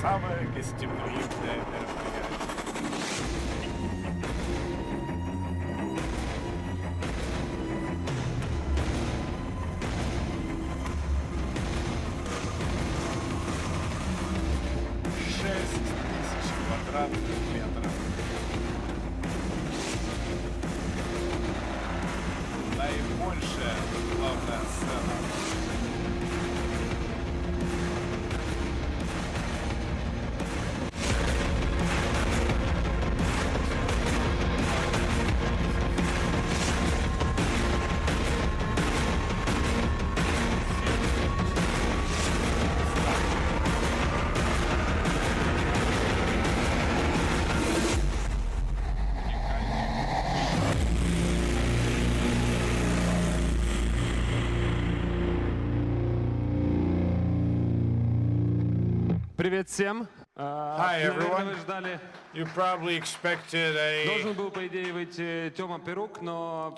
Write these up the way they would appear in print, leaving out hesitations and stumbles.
самое гостеприимное мероприятие. Квадратных метров. Наибольшая главная сцена. Привет всем. Hi everyone. You probably expected a Должен был, по идее, выйти Тёма Перук, но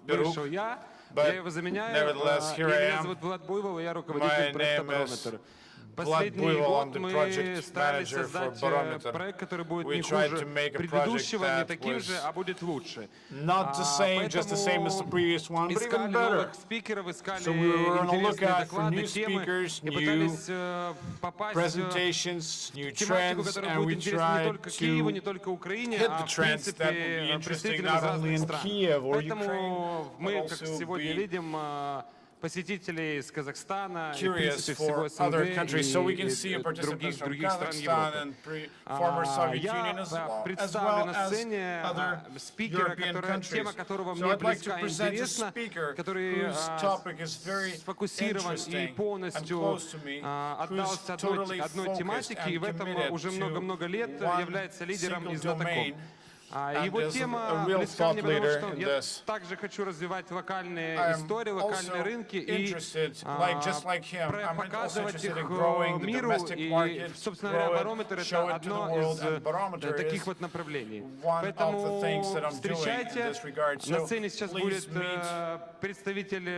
вышел я его заменяю. Меня зовут Влад Буйвол, и я руководитель проекта «Барометр». Последний год мы старались создать проект, который будет не хуже предыдущего, не таким же, а будет лучше. Поэтому искали новых спикеров, искали интересные доклады, темы и пытались попасть в тематику, которая будет интересна не только Киеву, не только Украине, а в принципе представителям из разных стран. Поэтому мы, как сегодня видим, посетителей из Казахстана, и, в принципе, всего СНГ и других стран Европы. Я представлю на сцене спикера, тема которого мне близка и интересна, который сфокусирован и полностью отдался одной тематике, и в этом уже много-много лет является лидером и знатоком. Его тема близка мне, потому что я также хочу развивать локальные истории, локальные рынки и показывать их миру. И, собственно говоря, барометр — это одно из таких вот направлений. Поэтому встречайте. На сцене сейчас будет представитель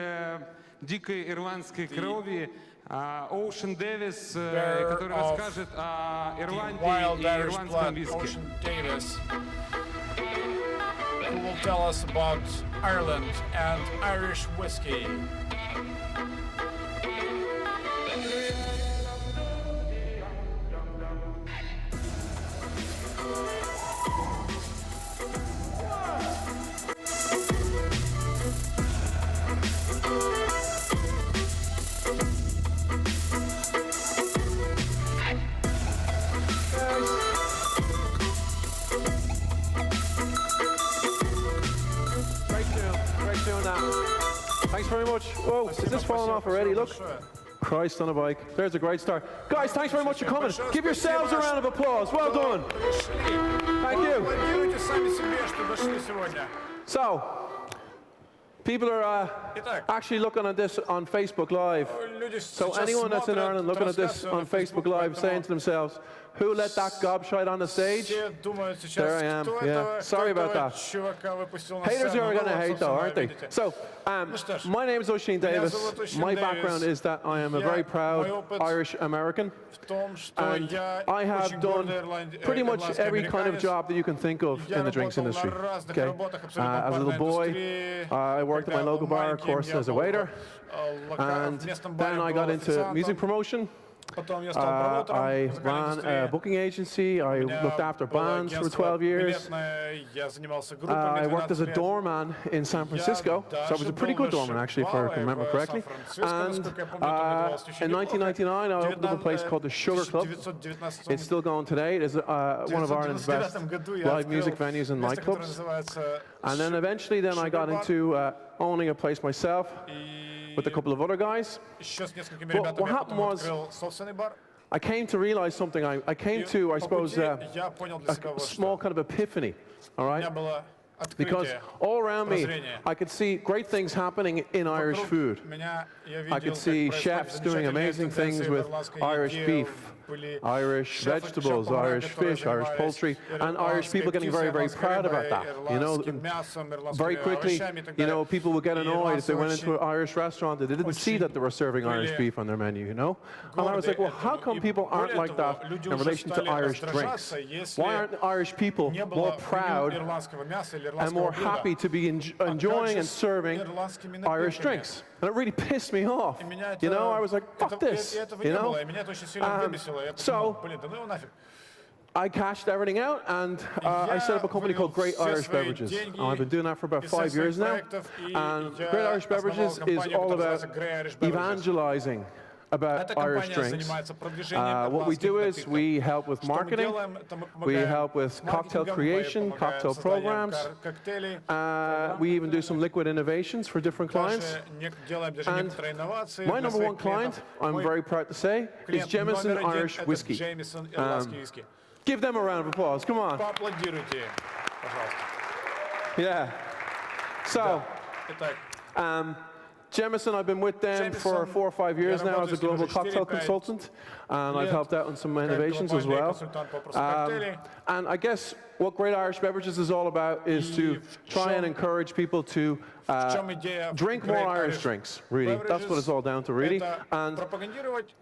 дикой ирландской крови, Oisin Davis, который расскажет о Ирландии и ирландском виске. Who will tell us about Ireland and Irish whiskey. Thanks very much. Whoa, is this falling off already? Look. Christ on a bike. There's a great start. Guys, thanks very much for coming. Give yourselves a round of applause. Well done. Thank you. So, people are actually looking at this on Facebook Live. So anyone that's in Ireland looking at this on Facebook Live saying to themselves, who let that gobshite on the stage? There I am, yeah. Sorry about that. Haters are going to hate though, aren't they? So, my name is Oisin Davis. My background is that I am a very proud Irish American. And I have done pretty much every kind of job that you can think of in the drinks industry. Okay? As a little boy, I worked at my local bar, of course, as a waiter. And then I got into music promotion. I ran a booking agency. I looked after bands for 12 years. I worked as a doorman in San Francisco, so I was a pretty good doorman actually, if I remember correctly. And in 1999, I opened up a place called the Sugar Club. It's still going today. It is one of Ireland's best live music venues and nightclubs. And then eventually, I got into owning a place myself with a couple of other guys. But what happened was, I came to realize something. I came to, I suppose, a small kind of epiphany, all right? Because all around me, I could see great things happening in Irish food. I could see chefs doing amazing things with Irish beef Irish vegetables, Irish fish, Irish poultry, and Irish people getting very, very proud about that. You know, very quickly, you know, people would get annoyed if they went into an Irish restaurant and they didn't see that they were serving Irish beef on their menu, you know? And I was like, well, how come people aren't like that in relation to Irish drinks? Why aren't Irish people more proud and more happy to be enjoying and serving Irish drinks? And it really pissed me off. You know, I was like, fuck this, you know? So I cashed everything out and I set up a company called Great Irish Beverages. I've been doing that for about 5 years now. And Great Irish Beverages is all about evangelizing about Irish drinks. What we do is we help with marketing, we help with cocktail creation, cocktail programs, we even do some liquid innovations for different clients. And my number one client, I'm very proud to say, is Jameson Irish Whiskey. Give them a round of applause, come on. Yeah. So, Jameson, I've been with them for 4 or 5 years now as a global cocktail consultant, and I've helped out on some innovations as well. And I guess what Great Irish Beverages is all about is to try and encourage people to drink more Irish drinks, really. That's what it's all down to, really. And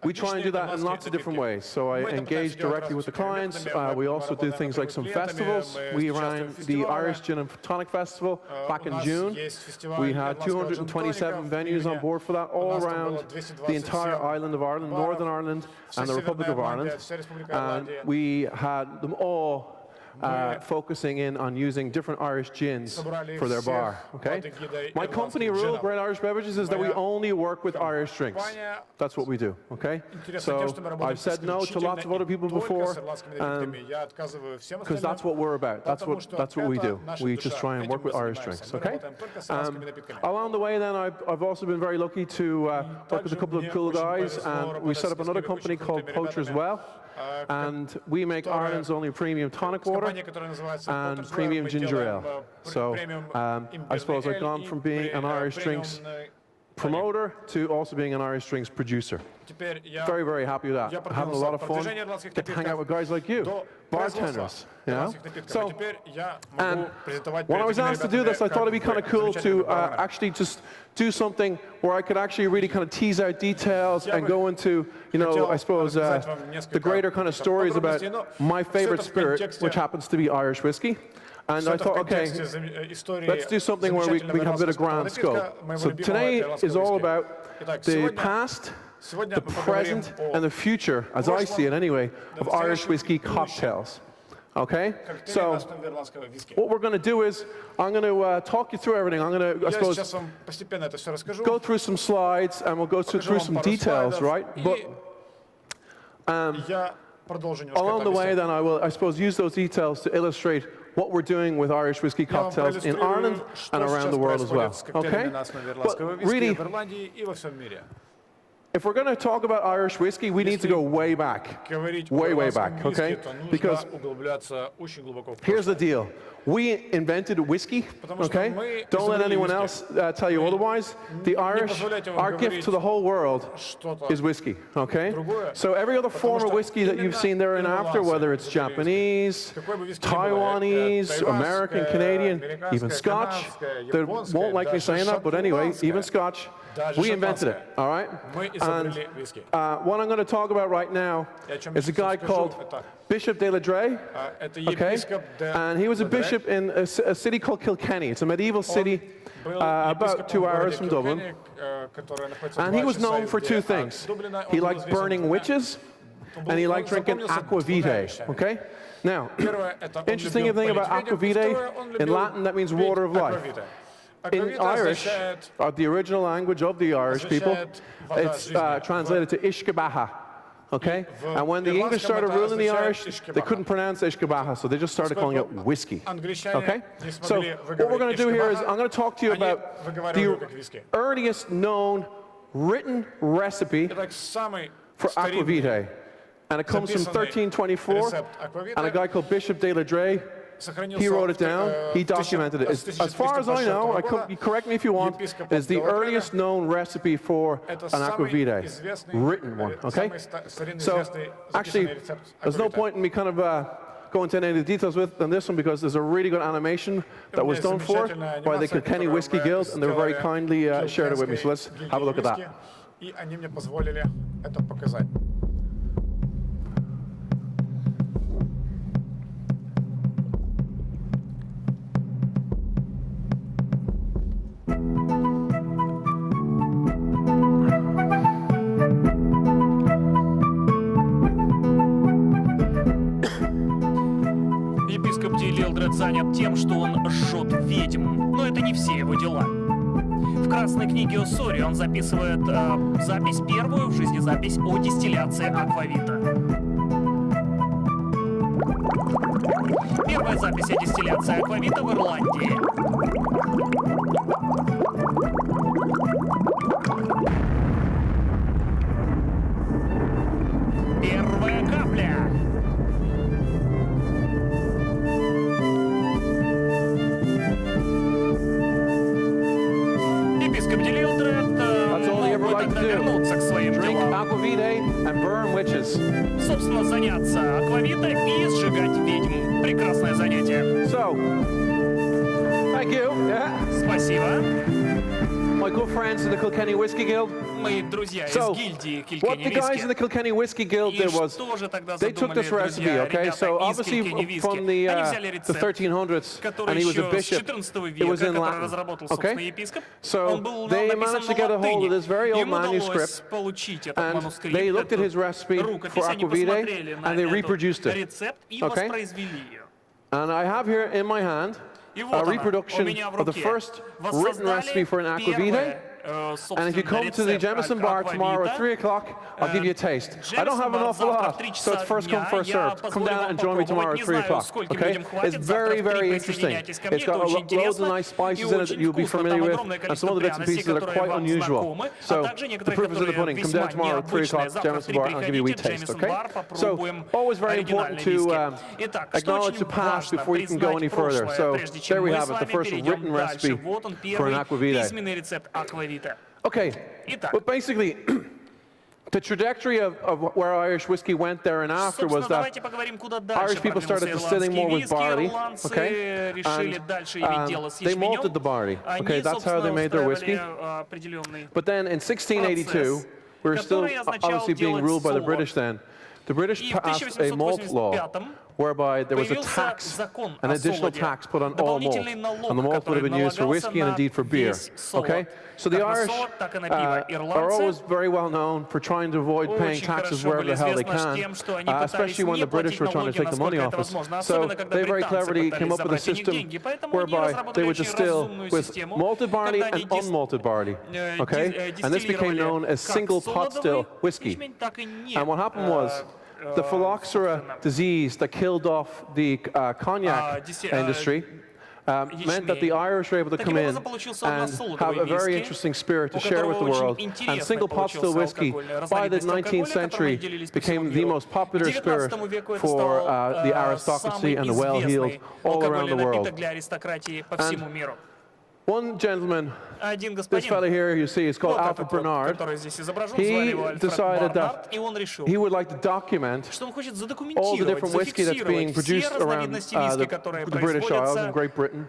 we try and do that in lots of different ways. So I engage directly with the clients. We also do things like some festivals. We ran the Irish Gin and Tonic Festival back in June. We had 227 venues on board for that, all around the entire island of Ireland, Northern Ireland, and the Republic of Ireland. And we had them all focusing in on using different Irish gins for their bar, okay? My company rule, Great Irish Beverages, is that we only work with Irish drinks. That's what we do, okay? So I've said no to lots of other people before, because that's what we're about. That's what we do. We just try and work with Irish drinks, okay? Along the way then, I've also been very lucky to work with a couple of cool guys, and we set up another company called Poacher's Well. And we make Ireland's only premium tonic water and premium ginger ale. So I suppose I've gone from being an Irish drinks promoter to also being an Irish drinks producer. Very, very happy with that. Having a lot of fun. Get to hang out with guys like you, bartenders, you know? So, and when I was asked to do this, I thought it'd be kind of cool to actually just do something where I could actually really kind of tease out details and go into, you know, I suppose, the greater kind of stories about my favorite spirit, which happens to be Irish whiskey. And I thought, okay, let's do something where we can have a bit of grand scope. So today is all about the past, the present, and the future, as I see it anyway, of Irish whiskey cocktails. Okay? So what we're going to do is I'm going to talk you through everything. I'm going to, I suppose, go through some slides, and we'll go through some details, right? But along the way, then I will, I suppose, use those details to illustrate what we're doing with Irish whiskey cocktails in Ireland and around the world as well. Okay? But really, if we're going to talk about Irish whiskey, we need to go way back. Way back, okay? Because here's the deal. We invented whiskey, okay? Don't let anyone else tell you otherwise. The Irish, our gift to the whole world is whiskey, okay? So every other form of whiskey that you've seen there and after, whether it's Japanese, Taiwanese, American, Canadian, even Scotch, they won't like me saying that, but anyway, even Scotch, we invented it, all right? And what I'm going to talk about right now is a guy called Bishop de la Dre, okay? And he was a bishop in a city called Kilkenny. It's a medieval city about 2 hours from Dublin. And he was known for two things. He liked burning witches, and he liked drinking aqua vitae, okay? Now, interesting thing about aqua vitae, in Latin that means water of life. In Irish, the original language of the Irish people, it's translated to Ishkabaha, okay? And when the English started ruling the Irish, they couldn't pronounce Ishkabaha, so they just started calling it whiskey, okay? So what we're going to do here is I'm going to talk to you about the earliest known written recipe for aqua vitae. And it comes from 1324, and a guy called Bishop de la Dre he wrote it down, he documented it. As far as I know, correct me if you want, it's the earliest known recipe for an aquavitae, written one, okay? So, actually, there's no point in me kind of go into any of the details on this one because there's a really good animation that was done for it by the Kilkenny Whiskey Guild, and they were very kindly shared it with me. So let's have a look at that. Занят тем, что он жжет ведьм, но это не все его дела. В красной книге Уссури он записывает запись, первую в жизни запись о дистилляции аквавита. Первая запись о дистилляции аквавита в Ирландии. Первая капля. That's all he ever liked to do. Drink aquavitae and burn witches. Собственно, заняться аквавитой и сжигать ведьм. Прекрасное занятие. So, thank you. Yeah. Спасибо. My good friends in the Kilkenny Whiskey Guild. Мои друзья из гильдии Kilkenny What the guys in the Kilkenny Whiskey Guild did was they took this recipe, okay? So obviously from the 1300s, and he was a bishop. It was in Latin, okay? So they managed to get a hold of this very old manuscript, and they looked at his recipe for aquavitae, and they reproduced it, okay? And I have here in my hand a reproduction of the first written recipe for an aquavitae. And if you come to the Jameson Bar tomorrow at 3 o'clock, I'll give you a taste. I don't have an awful lot, so it's first come, first served. Come down and join me tomorrow at 3 o'clock, okay? It's very, very interesting. It's got loads of nice spices in it that you'll be familiar with, and some other bits and pieces that are quite unusual. So the proof is in the pudding. Come down tomorrow at 3 o'clock, Jameson Bar, and I'll give you a wee taste, okay? So always very important to acknowledge the past before you can go any further. So there we have it, the first written recipe for an aquavitae. Okay, but basically, the trajectory of where Irish whiskey went there and after was that Irish people started distilling more with barley, okay, and they malted the barley, okay, that's how they made their whiskey. But then in 1682, we were still obviously being ruled by the British then. The British passed a malt law whereby there was a tax, an additional tax put on all malt, and the malt would have been used for whiskey and indeed for beer, okay? So the Irish are always very well known for trying to avoid paying taxes wherever the hell they can, especially when the British were trying to take the money off us. So they very cleverly came up with a system whereby they would distill with malted barley and unmalted barley, okay? And this became known as single pot still whiskey. And what happened was, the phylloxera disease that killed off the cognac industry meant that the Irish were able to come in and have a very interesting spirit to share with the world. And single pot still whiskey, by the 19th century, became the most popular spirit for the aristocracy and the well-heeled all around the world. And one gentleman, this fellow here you see, is called Alfred Bernard. He decided that he would like to document all the different whiskey that's being produced around the British Isles and Great Britain.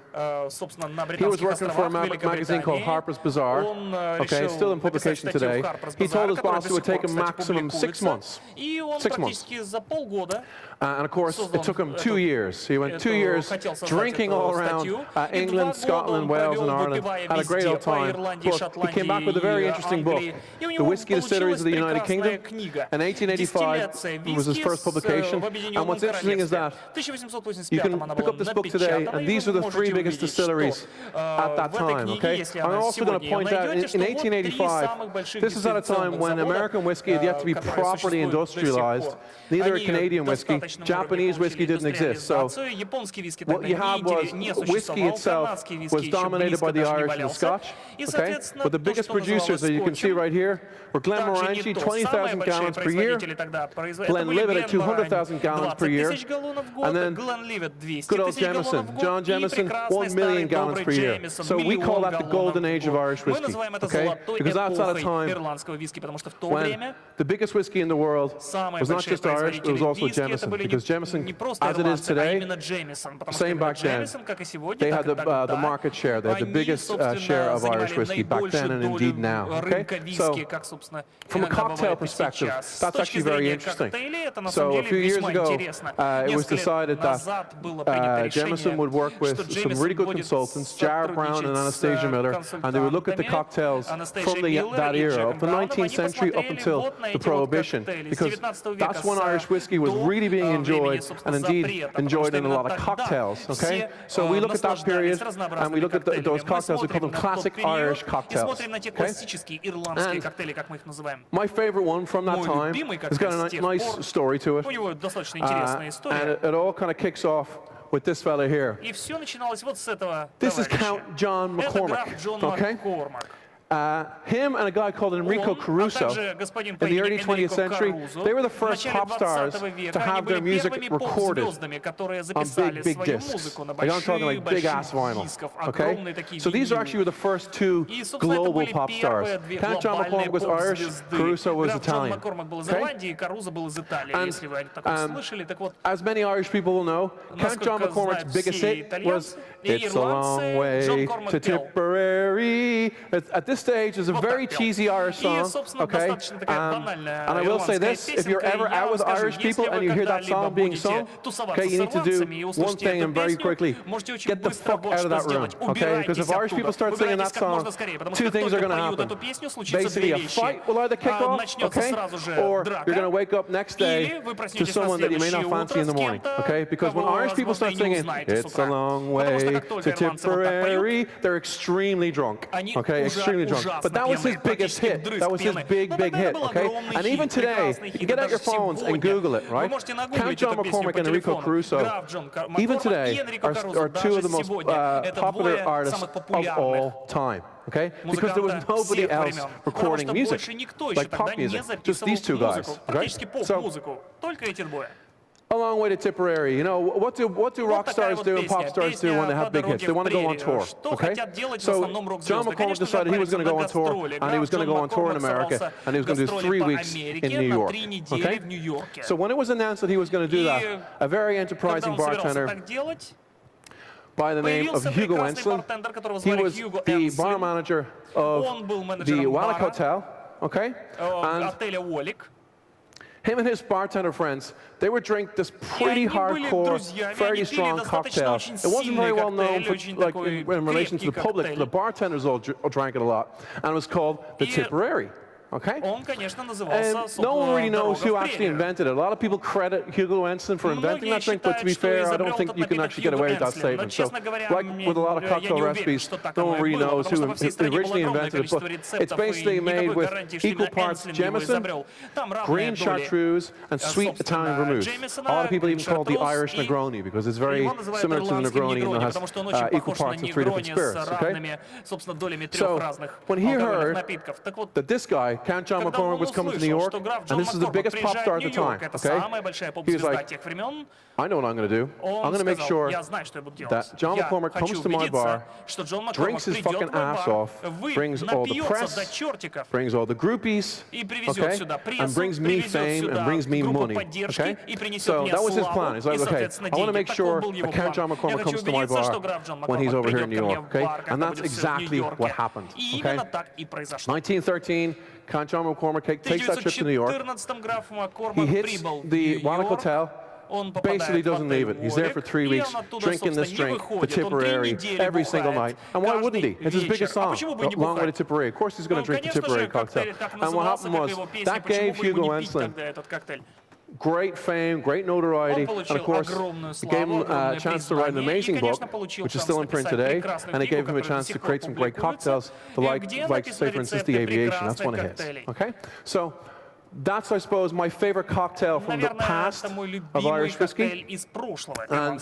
He was working for a magazine called Harper's Bazaar, okay, still in publication today. He told his boss it would take him maximum 6 months. 6 months. And of course, it took him 2 years. He went 2 years drinking all around England, Scotland, Wales, and Ireland. Had a great old time. But he came back with a very interesting book, The Whiskey Distilleries of the United Kingdom. In 1885 was his first publication. And what's interesting is that you can pick up this book today, and these are the 3 biggest distilleries at that time, okay? I'm also going to point out, in 1885, this is at a time when American whiskey had yet to be properly industrialized, neither a Canadian whiskey. Japanese whiskey didn't exist, so what you had was whiskey itself was dominated dominated by the Irish and the Scotch. Okay? But the biggest producers that you can see right here were Glenmorangie, 20,000 gallons per year, Glenlivet at 200,000 gallons per year, and then good old Jameson, John Jameson, 1 million gallons per year. So we call that the golden age of Irish whiskey, okay? Because that's at a time when the biggest whiskey in the world was not just Irish, it was also Jameson. Because Jameson, as it is today, same back then, they had the market share, they had the biggest share of Irish whiskey back then and indeed now, okay? So, from a cocktail perspective, that's actually very interesting. So a few years ago, it was decided that Jameson would work with some really good consultants, Jared Brown and Anastasia Miller, and they would look at the cocktails from that era, of the 19th century up until the Prohibition, because that's when Irish whiskey was really being enjoyed, and indeed enjoyed in a lot of cocktails, okay? So we look at that period, and we look at those cocktails, we call them classic Irish cocktails, okay? And my favorite one from that time has got a nice story to it, and it all kind of kicks off with this fella here. This is Count John McCormack, okay? Him and a guy called Enrico Caruso in the early 20th century, they were the first pop stars to have their music recorded on big discs. Like I'm talking like big ass vinyl, okay? So these are actually the first two global pop stars. Count John McCormack was Irish, Caruso was Italian, okay? And as many Irish people will know, Count John McCormack's biggest hit was It's a Long Way to Tipperary. At this stage is a very cheesy Irish song, okay? And I will say this, if you're ever out with Irish people and you hear that song being sung, okay, you need to do one thing and very quickly, get the fuck out of that room, okay? Because if Irish people start singing that song, two things are going to happen. Basically, a fight will either kick off, okay? Or you're going to wake up next day to someone that you may not fancy in the morning, okay? Because when Irish people start singing, It's a Long Way to Tipperary, they're extremely drunk, okay? Extremely drunk. But that was his biggest hit. That was his big hit, okay? And even today, you can get out your phones and Google it, right? Count John McCormack and Enrico Caruso, even today, are two of the most popular artists of all time, okay? Because there was nobody else recording music, like pop music, just these two guys, okay? So, A Long Way to Tipperary. You know, what do rock stars do and pop stars do when they have big hits? They want to go on tour, okay? So John McCormack decided he was going to go on tour, and he was going to go on tour in America, and he was going to do 3 weeks in New York, okay? So when it was announced that he was going to do that, a very enterprising bartender by the name of Hugo Enslin, he was the bar manager of the Wallach Hotel, okay? And him and his bartender friends, they would drink this pretty hardcore, very strong cocktail. It wasn't very well known for, like, in relation to the public. The bartenders all drank it a lot, and it was called the Tipperary. Okay? And no one really knows who actually invented it. A lot of people credit Hugo Enslin for inventing that drink, but to be fair, I don't think you can actually get away with that statement. So, like with a lot of cocktail recipes, no one really knows who originally invented it, but it's basically made with equal parts Jameson, green chartreuse, and sweet Italian vermouth. A lot of people even call it the Irish Negroni, because it's very similar to the Negroni and it has equal parts of 3 different spirits, okay? So, when he heard that this guy, Count John McCormack, was coming to New York, and this is the biggest pop star at the time, okay? He was like, I know what I'm going to do. I'm going to make sure that John McCormack comes to my bar, drinks his fucking ass off, brings all the press, brings all the groupies, okay? And brings me fame and brings me money, okay? So that was his plan. He's like, okay, I want to make sure that Count John McCormack comes to my bar when he's over here in New York, okay? And that's exactly what happened, okay? 1913, Count John McCormack takes that trip to New York. He hits the Wallach Hotel, basically doesn't leave it. He's there for 3 weeks, drinking this drink, the Tipperary, every single night. And why wouldn't he? It's his biggest song, A Long Way to Tipperary. Of course he's going to drink the Tipperary cocktail. And what happened was, that gave Hugo Enslin great fame, great notoriety, and of course, it gave him a chance to write an amazing book, which is still in print today, and it gave him a chance to create some great cocktails, like say, for instance, the Aviation. That's one of his, okay? So, that's, I suppose, my favorite cocktail from the past of Irish whiskey. And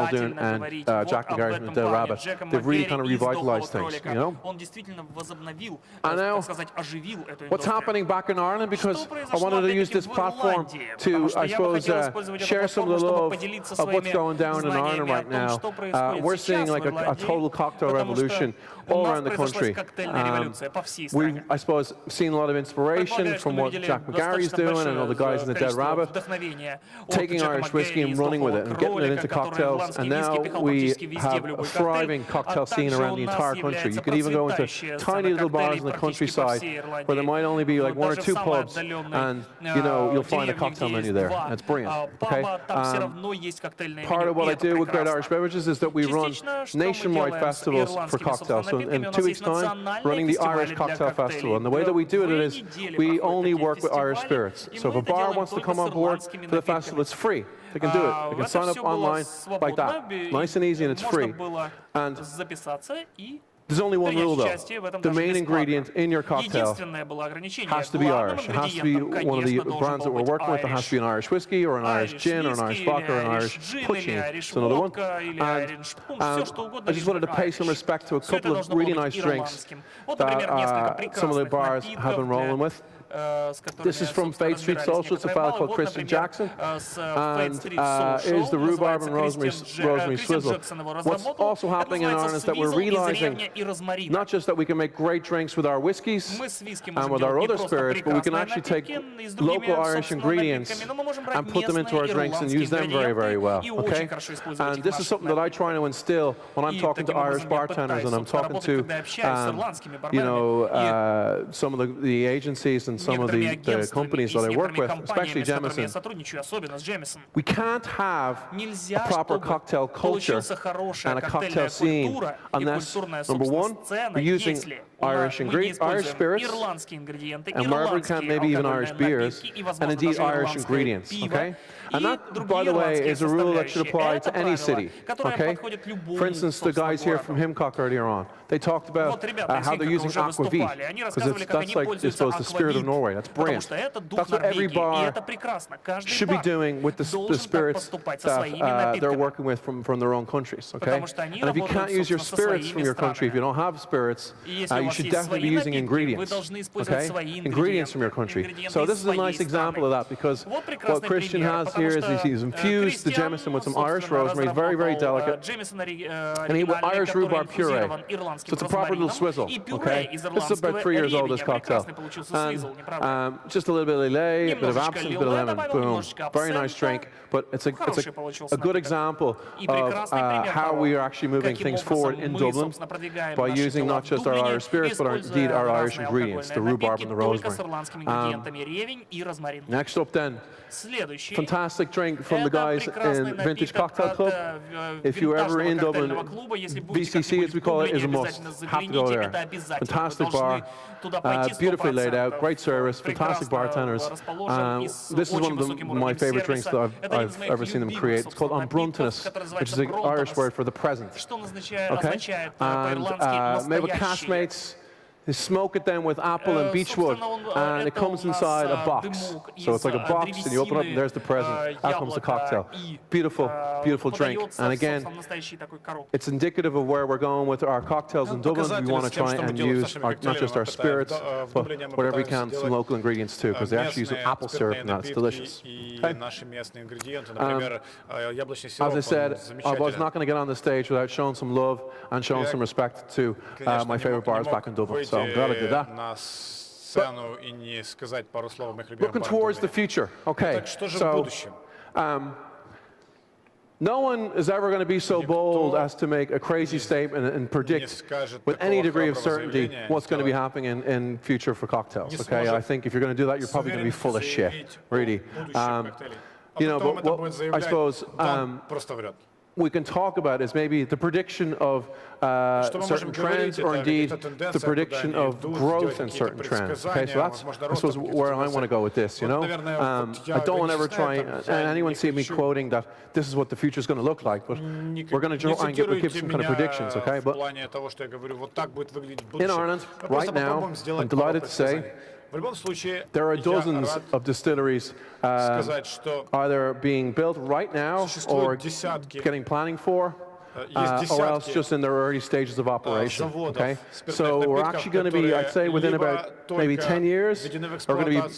Muldoon and Jack the Guardsman and Dale Rabbit. They've really kind of revitalized things, you know? And now, what's happening back in Ireland, because I wanted to use this platform to, I suppose, share some of the love of what's going down in Ireland right now. We're seeing like a total cocktail revolution all around the country. We've, I suppose, seen a lot of inspiration from what Jack McGarry's doing and all the guys in the Dead Rabbit, taking Irish whiskey and running with it and getting it into cocktails. And now we have a thriving cocktail scene around the entire country. You can even go into tiny little bars in the countryside where there might only be like 1 or 2 pubs, and you know you'll find a cocktail menu there. And it's brilliant. Okay. Part of what I do with Great Irish Beverages is that we run nationwide festivals for cocktails. So in 2 weeks' time, running the Irish Cocktail Festival. And the way that we do it is we only work with Irish spirits. So if a bar wants to come on board for the festival, it's free. They can do it. They can sign up online like that. Nice and easy, and it's free. And there's only one rule, though. The main ingredient in your cocktail has to be Irish. It has to be one of the brands that we're working with. It has to be an Irish whiskey, or an Irish gin, or an Irish vodka, or an Irish puccini. It's another one. And I just wanted to pay some respect to a couple of really nice drinks that some of the bars have been rolling with. This is from Fate Street Social. It's a fellow called Christian Jackson, and is the rhubarb and rosemary swizzle. What's also happening in Ireland is that we're realizing not just that we can make great drinks with our whiskies and with our other spirits, but we can actually take local Irish ingredients and put them into our drinks and use them very, very well. Okay, and this is something that I try to instill when I'm talking to Irish bartenders and I'm talking to you know some of the agencies and some of the companies that I work with, especially Jameson. We can't have a proper cocktail culture and a cocktail scene unless, number one, we're using Irish spirits, and wherever we can, maybe even Irish beers, and indeed Irish ingredients, okay? And that, by the way, is a rule that should apply to any city, okay? For instance, the guys here from Himcock earlier on, they talked about how they're using aquavit, because that's like, I suppose, the spirit of Norway. That's brilliant. That's what every bar should be doing with the spirits that they're working with from their own countries, okay? And if you can't use your spirits from your country, if you don't have spirits, you should definitely be using ingredients, okay? Ingredients from your country. So this is a nice example of that, because what Christian has here is he's infused the Jameson with some Irish rosemary. It's very, very delicate. And he with Irish rhubarb puree. So it's a proper little swizzle, okay? This is about 3 years old, this cocktail. And just a little bit of lillet, a bit of absinthe, a bit of lemon, boom. Very nice drink, but it's a good example of how we are actually moving things forward in Dublin by using not just our Irish spirits, but indeed our Irish ingredients, the rhubarb and the rosemary. Next up then, fantastic drink from the guys in Vintage Cocktail Club. If you're ever in Dublin, VCC as we call it is a must. Have to go there. Fantastic bar, beautifully laid out, great service, fantastic bartenders. This is one of my favorite drinks that I've ever seen them create. It's called Unbruntinus, which is an Irish word for the present. Okay, and made with castmates. They smoke it then with apple and beechwood, and it comes inside a box. So it's like a box, and you open it up, and there's the present. Out comes the cocktail. Beautiful, beautiful drink. And again, it's indicative of where we're going with our cocktails in Dublin. We want to try and use not just our spirits, but whatever we can, some local ingredients too, because they actually use apple syrup in that. It's delicious. Okay. As I said, I was not going to get on the stage without showing some love and showing some respect to my favorite bars back in Dublin. So I'm glad I did that. Looking towards the future, okay, so no one is ever going to be so bold as to make a crazy statement and predict with any degree of certainty what's going to be happening in future for cocktails, okay? I think if you're going to do that, you're probably going to be full of shit, really. You know, but what I suppose we can talk about is maybe the prediction of certain trends, or indeed the prediction of growth in certain trends. Okay, so that's, I suppose, where I want to go with this, you know. I don't want to ever try and anyone see me quoting that this is what the future is going to look like, but we're going to try and give some kind of predictions, okay? But in Ireland, right now, I'm delighted to say, there are dozens of distilleries either being built right now or getting planning for, or else just in their early stages of operation, okay? So we're actually going to be, I'd say, within about maybe 10 years, we're going to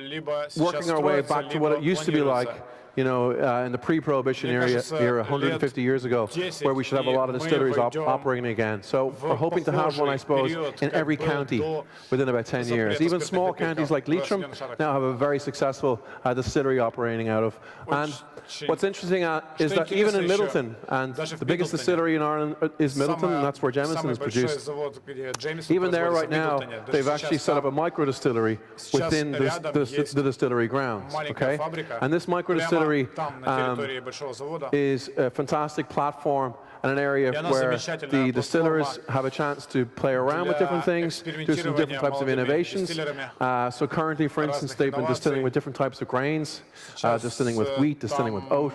be working our way back to what it used to be like in the pre-prohibition era 150 years ago, where we should have a lot of distilleries operating again. So we're hoping to have one, I suppose, in every county within about 10 years. Even small counties like Leitrim now have a very successful distillery operating out of. And what's interesting is that even in Middleton, and the biggest distillery in Ireland is Middleton, and that's where Jameson is produced. Even there right now, they've actually set up a micro-distillery within the distillery grounds, okay? And this micro-distillery is a fantastic platform and an area where the distillers have a chance to play around with different things, do some different types of innovations. So currently, for instance, they've been distilling with different types of grains, distilling with wheat, distilling with oat,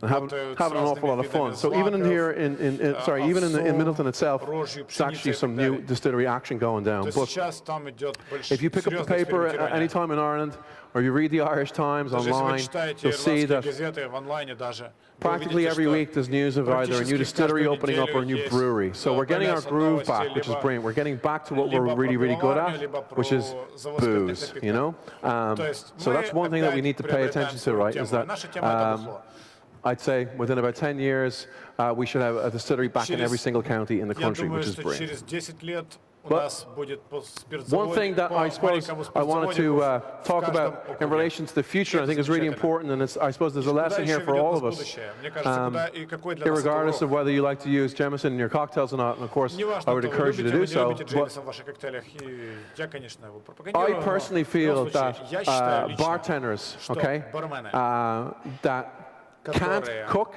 and having an awful lot of fun. So even in here, in Middleton itself, it's actually some new distillery action going down. But if you pick up the paper at any time in Ireland, or you read the Irish Times online, you'll see that practically every week there's news of either a new distillery opening up or a new brewery. So we're getting our groove back, which is brilliant. We're getting back to what we're really, really good at, which is booze, So that's one thing that we need to pay attention to, right, is that I'd say within about 10 years, we should have a distillery back in every single county in the country, which is brilliant. But one thing that I suppose I wanted to talk about in relation to the future, I think is really important, and I suppose there's a lesson here for all of us, regardless of whether you like to use Jameson in your cocktails or not, and of course I would encourage you to do so. But I personally feel that bartenders, that can't cook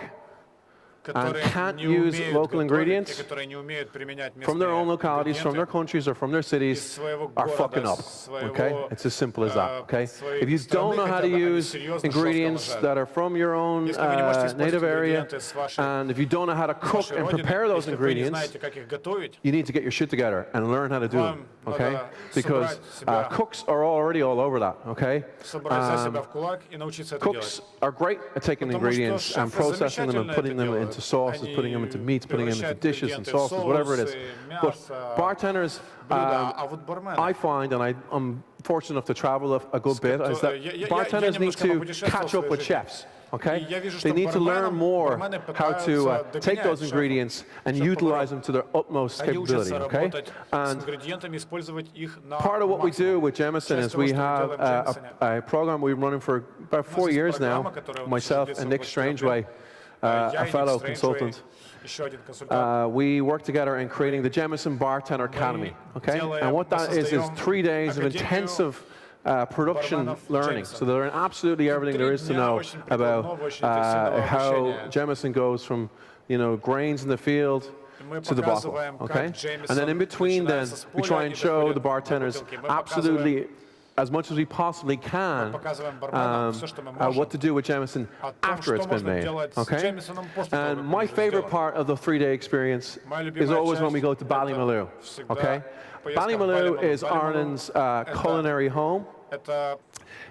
and can't use local ingredients from their own localities, from their countries, or from their cities are fucking up, okay? It's as simple as that, okay? If you don't know how to use ingredients that are from your own native area, and if you don't know how to cook and prepare those ingredients, you need to get your shit together and learn how to do them, okay? Because cooks are already all over that, okay? Cooks are great at taking ingredients and processing them and putting them into sauces, putting them into meats, putting them into dishes and sauces, whatever it is. But bartenders, I find, and I'm fortunate enough to travel a good bit, is that bartenders need to catch up with chefs. Okay? They need to learn more how to take those ingredients and utilize them to their utmost capability. Okay? And part of what we do with Jameson is we have a program we've been running for about 4 years now, myself and Nick Strangeway, a fellow consultant. We work together in creating the Jameson Bartender Academy. Okay? And what that is 3 days of intensive production learning. So they learn absolutely everything there is to know about how Jameson goes from, grains in the field to the bottle. Okay? And then in between, then we try and show the bartenders absolutely as much as we possibly can what to do with Jameson after it's been made, okay? And my favorite part of the 3-day experience is always when we go to Ballymaloe, okay? Ballymaloe is Ireland's culinary home.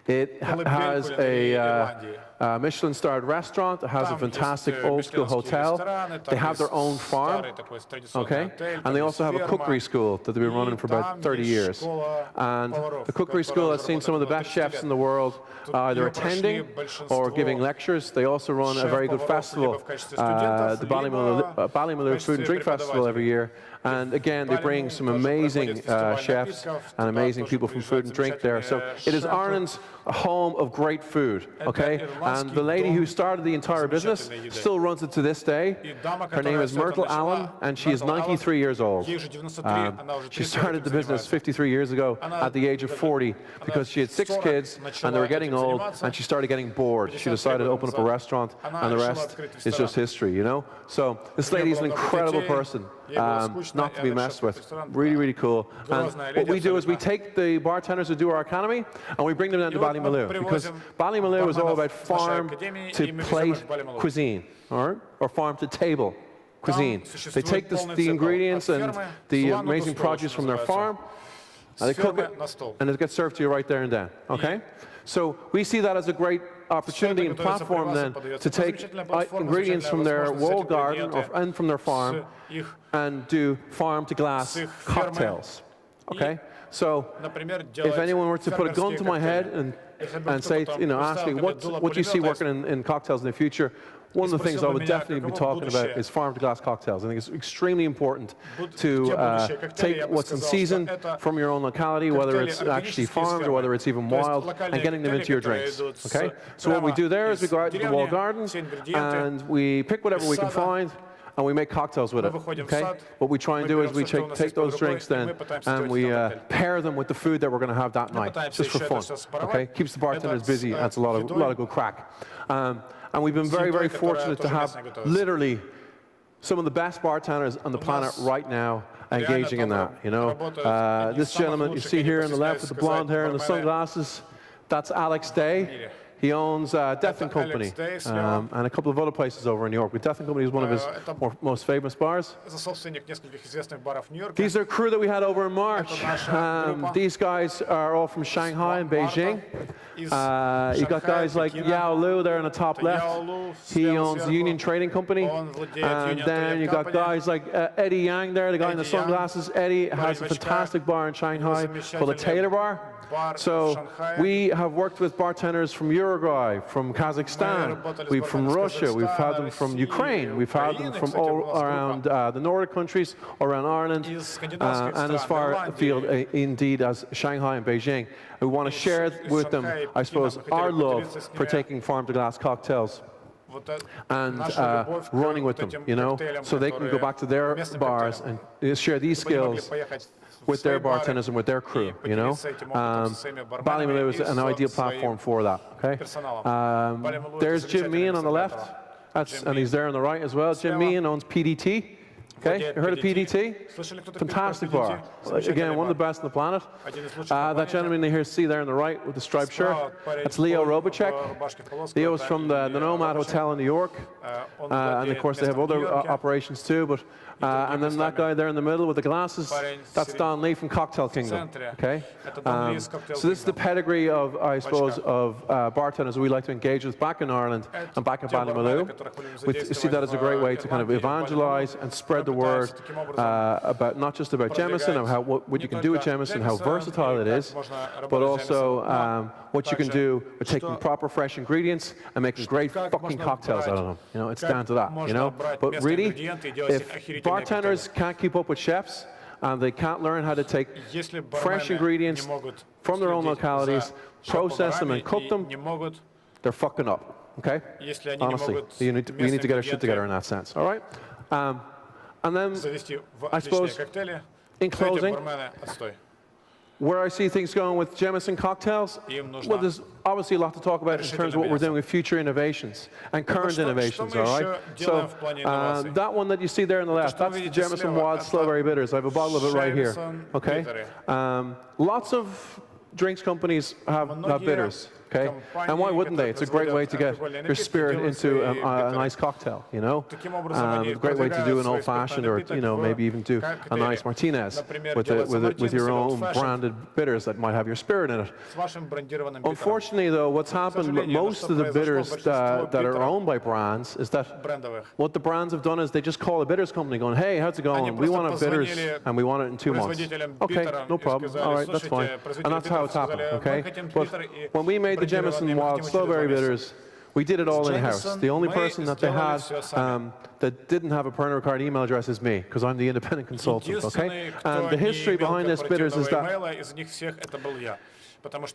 It has a Michelin-starred restaurant. It has a fantastic old-school hotel. They have their own farm, okay? And they also have a cookery school that they've been running for about 30 years. And the cookery school has seen some of the best chefs in the world either attending or giving lectures. They also run a very good festival, the Ballymaloe Food and Drink Festival every year. And again, they bring some amazing chefs and amazing people from food and drink there. So it is Ireland's home of great food, okay? And the lady who started the entire business still runs it to this day. Her name is Myrtle Allen, and she is 93 years old. She started the business 53 years ago at the age of 40 because she had 6 kids and they were getting old, and she started getting bored. She decided to open up a restaurant, and the rest is just history, So this lady is an incredible person. Not to be messed with. Really, really cool. And what we do is we take the bartenders who do our academy and we bring them down to Ballymaloe, because Ballymaloe is all about farm to plate cuisine, or farm to table cuisine. They take the ingredients and the amazing produce from their farm, and they cook it, and it gets served to you right there and then. Okay? So we see that as a great opportunity and platform then to take ingredients from their walled garden and from their farm and do farm-to-glass cocktails. Okay? So if anyone were to put a gun to my head and and say, ask me, what do you see working in cocktails in the future? One of the things I would definitely be talking about is farm-to-glass cocktails. I think it's extremely important to take what's in season from your own locality, whether it's actually farmed or whether it's even wild, and getting them into your drinks. Okay? So what we do there is we go out to the walled garden and we pick whatever we can find, and we make cocktails with it. Okay? What we try and do is we take those drinks then and we pair them with the food that we're going to have that night, just for fun. Okay? Keeps the bartenders busy. Adds a lot of good crack. And we've been very, very fortunate to have literally some of the best bartenders on the planet right now engaging in that. This gentleman you see here on the left with the blonde hair and the sunglasses, that's Alex Day. He owns Death & Company and a couple of other places over in New York. But Death & Company is one of his most famous bars. These are crew that we had over in March. These guys are all from Shanghai and Beijing. You got guys like Yao Lu there in the top left. He owns the Union Trading Company. And then you got guys like Eddie Yang there, the guy in the sunglasses. Eddie has a fantastic bar in Shanghai called the Taylor Bar. So we have worked with bartenders from Uruguay, from Kazakhstan, from Russia, we've had them from Ukraine, we've had them from all around the Nordic countries, around Ireland, and as far afield indeed as Shanghai and Beijing. We want to share with them, I suppose, our love for taking farm-to-glass cocktails and running with them, so they can go back to their bars and share these skills with their bartenders and with their crew, Ballymaloe is an ideal platform for that, okay? There's Jim Meehan on the left, and he's there on the right as well. Jim Meehan owns PDT. Okay, you heard of PDT? Fantastic bar. Again, one of the best on the planet. That gentleman you see there on the right with the striped shirt, that's Leo Robacek. Leo's from the Nomad Hotel in New York. And of course, they have other operations too. But and then that guy there in the middle with the glasses, that's Don Lee from Cocktail Kingdom. Okay, so this is the pedigree of, I suppose, of bartenders we like to engage with back in Ireland and back in Ballymaloe. We see that as a great way to kind of evangelize and spread the word about not just about Jameson and what you can do with Jameson, how versatile it is, but also what you can do with taking proper fresh ingredients and making great fucking cocktails out of them. It's down to that. But really, if bartenders can't keep up with chefs and they can't learn how to take fresh ingredients from their own localities, process them and cook them, they're fucking up. Okay? Honestly, we need to get our shit together in that sense. All right? And then, I suppose, in closing, where I see things going with Jameson cocktails, well, there's obviously a lot to talk about in terms of what we're doing with future innovations and current innovations, all right? So that one that you see there on the left, that's the Jameson Wild Strawberry Bitters. I have a bottle of it right here, okay? Lots of drinks companies have bitters. Okay, and why wouldn't they? It's a great way to get your spirit into a nice cocktail, a great way to do an old-fashioned, or maybe even do a nice Martinez with your own branded bitters that might have your spirit in it. Unfortunately, though, what's happened, most of the bitters that are owned by brands is that what the brands have done is they just call a bitters company going, hey, how's it going? We want our bitters and we want it in 2 months. Okay, no problem. All right, that's fine. And that's how it's happened, okay? But when we made the Jameson Wild Strawberry Bitters, we did it all in-house. The only person that they had that didn't have a Pernod Ricard email address is me, because I'm the independent consultant, okay? And the history behind this bitters is that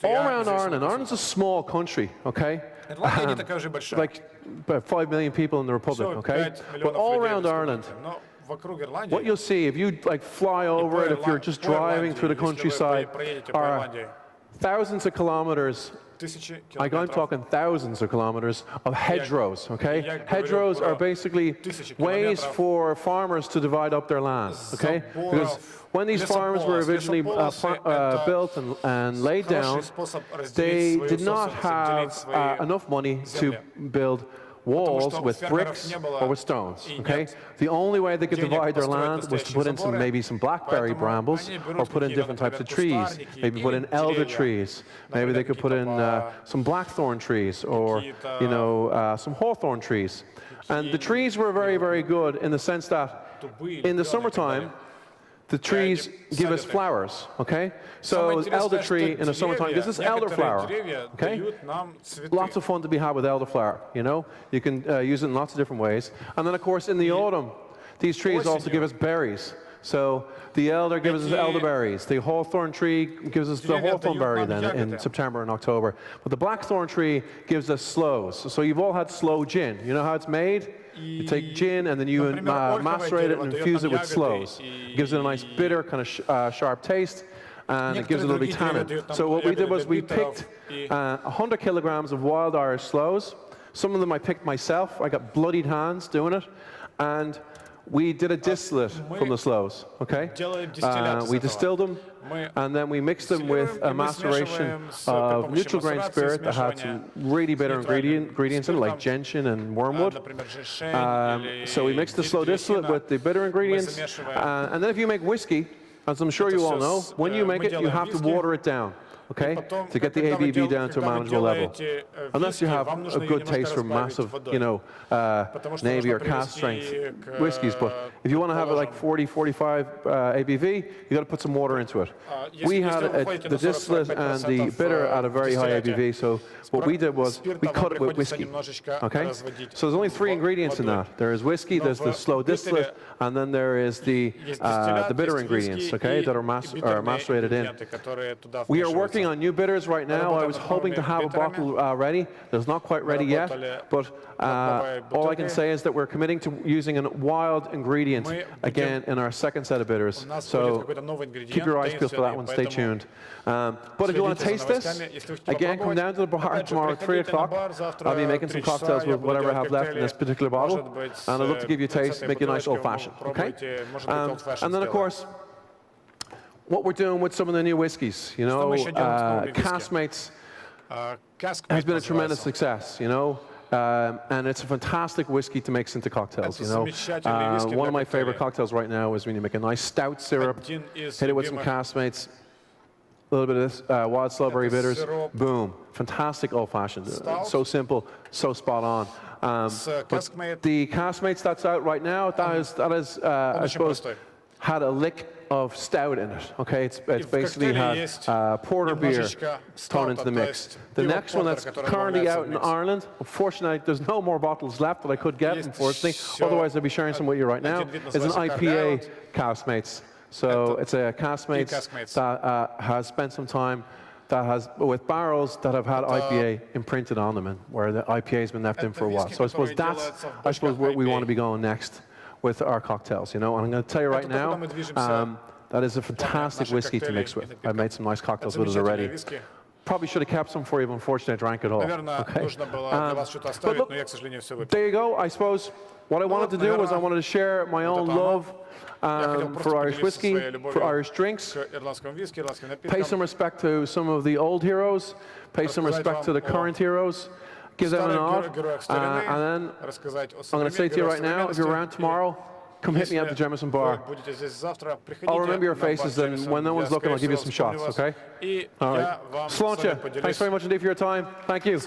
all around Ireland, Ireland's a small country, okay? Like about 5 million people in the Republic, okay? But all around Ireland, what you'll see, if you fly over it, if you're just driving through the countryside, are thousands of kilometers, I'm talking thousands of kilometers of hedgerows, okay? Hedgerows are basically ways for farmers to divide up their land, okay? Because when these farms were originally built and laid down, they did not have enough money to build walls with bricks or with stones, okay? The only way they could divide their land was to put in maybe some blackberry brambles, or put in different types of trees, maybe put in elder trees, maybe they could put in some blackthorn trees, or some hawthorn trees. And the trees were very, very good in the sense that in the summertime, the trees give us flowers, okay? So elder tree in the summertime gives us elderflower, okay? Lots of fun to be had with elderflower, you know? You can use it in lots of different ways. And then, of course, in the autumn, these trees also give us berries. So the elder gives us elderberries. The hawthorn tree gives us the hawthorn berry then in September and October. But the blackthorn tree gives us sloes. So you've all had sloe gin. You know how it's made? You take gin and then you macerate it and infuse it with sloes. It gives it a nice bitter, kind of sharp taste. And it gives it a little bit tannin. So what we did was we picked 100 kilograms of wild Irish sloes. Some of them I picked myself. I got bloodied hands doing it. And we did a distillate from the sloes, okay? We distilled them, and then we mixed them with a maceration of neutral grain spirit that had some really bitter ingredients in it, like gentian and wormwood. So we mixed the slow distillate with the bitter ingredients, and then if you make whiskey, as I'm sure you all know, when you make it, you have to water it down. Okay, to get the ABV down to a manageable level. Unless you have a good taste for massive, you know, Navy or cask strength whiskies. But if you want to have it like 40, 45 ABV, you got to put some water into it. We had the distillate and the bitter at a very high ABV, so what we did was we cut it with whiskey. Okay, so there's only 3 ingredients in that. There is whiskey, there's the slow distillate, and then there is the bitter ingredients. Okay, that are macerated in. We are working on new bitters right now. I was hoping to have a bottle ready. It's not quite ready yet, but all I can say is that we're committing to using a wild ingredient again in our second set of bitters. So keep your eyes peeled for that one. Stay tuned. But if you want to taste this, again, come down to the bar tomorrow at 3 o'clock. I'll be making some cocktails with whatever I have left in this particular bottle, and I'd love to give you a taste, make you a nice old-fashioned. Okay? And then, of course, what we're doing with some of the new whiskies, you know, Caskmates has been a tremendous success, you know, and it's a fantastic whiskey to mix into cocktails, you know. One of my favorite cocktails right now is when you make a nice stout syrup, hit it with some Caskmates, a little bit of this wild strawberry bitters, boom, fantastic old-fashioned. So simple, so spot on. But the Caskmates that's out right now, that is I suppose, had a lick of stout in it. Okay, it's basically had porter beer thrown into the mix. The next one that's currently out in Ireland, unfortunately, there's no more bottles left that I could get, unfortunately. Otherwise, I'd be sharing some with you right now. It's an IPA Caskmates. So it's a Caskmates that has spent some time with barrels that have had IPA imprinted on them, and where the IPA has been left in for a while. So I suppose that's where we want to be going next with our cocktails, you know. And I'm going to tell you right now, that is a fantastic whiskey to mix with. I've made some nice cocktails with it already. Probably should have kept some for you, but unfortunately I drank it all. Okay? But look, there you go. I suppose what I wanted to do was I wanted to share my own love for Irish whiskey, for Irish drinks, pay some respect to some of the old heroes, pay some respect to the current heroes, give them a nod, and then I'm going to say to you right now, if you're around tomorrow, come hit me at the Jemison bar. I'll remember your faces, and when no one's looking, I'll give you some shots, okay? All right. Slánte, thanks very much indeed for your time. Thank you.